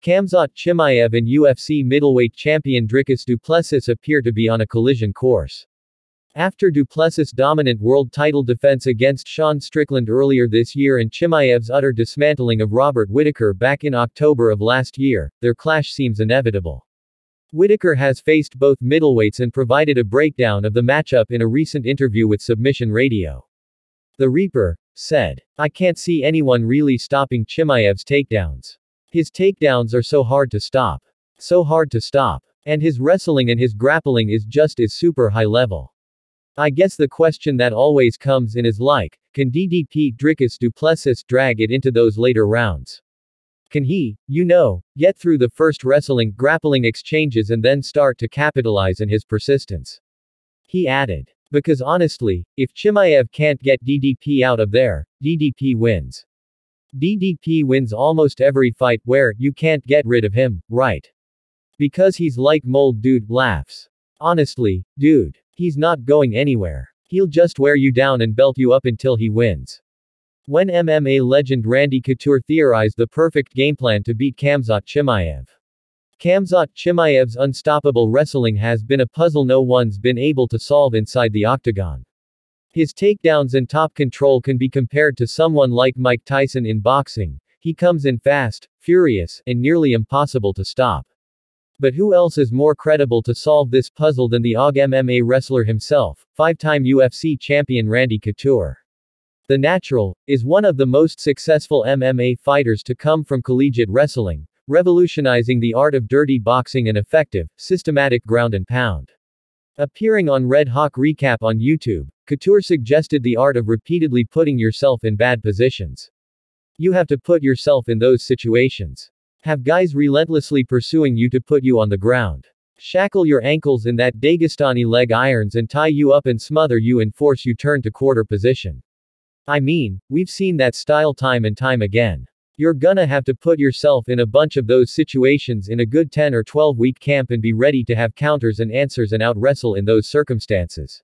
Khamzat Chimaev and UFC middleweight champion Dricus du Plessis appear to be on a collision course. After du Plessis' dominant world title defense against Sean Strickland earlier this year and Chimaev's utter dismantling of Robert Whittaker back in October of last year, their clash seems inevitable. Whittaker has faced both middleweights and provided a breakdown of the matchup in a recent interview with Submission Radio. The Reaper said, "I can't see anyone really stopping Chimaev's takedowns. His takedowns are so hard to stop. So hard to stop. And his wrestling and his grappling is just is super high level. I guess the question that always comes in is like, can DDP Dricus du Plessis drag it into those later rounds? Can he, get through the first wrestling, grappling exchanges and then start to capitalize on his persistence?" He added. Because honestly, if Chimaev can't get DDP out of there, DDP wins. DDP wins almost every fight where you can't get rid of him, right? Because he's like mold dude, laughs. Honestly, dude, he's not going anywhere. He'll just wear you down and belt you up until he wins. When MMA legend Randy Couture theorized the perfect game plan to beat Khamzat Chimaev. Khamzat Chimaev's unstoppable wrestling has been a puzzle no one's been able to solve inside the octagon. His takedowns and top control can be compared to someone like Mike Tyson in boxing. He comes in fast, furious, and nearly impossible to stop. But who else is more credible to solve this puzzle than the AUG MMA wrestler himself, five-time UFC champion Randy Couture? The Natural is one of the most successful MMA fighters to come from collegiate wrestling, revolutionizing the art of dirty boxing and effective, systematic ground and pound. Appearing on Red Hawk Recap on YouTube, Couture suggested the art of repeatedly putting yourself in bad positions. You have to put yourself in those situations. Have guys relentlessly pursuing you to put you on the ground. Shackle your ankles in that Dagestani leg irons and tie you up and smother you and force you turn to quarter position. I mean, we've seen that style time and time again. You're gonna have to put yourself in a bunch of those situations in a good 10 or 12 week camp and be ready to have counters and answers and out wrestle in those circumstances.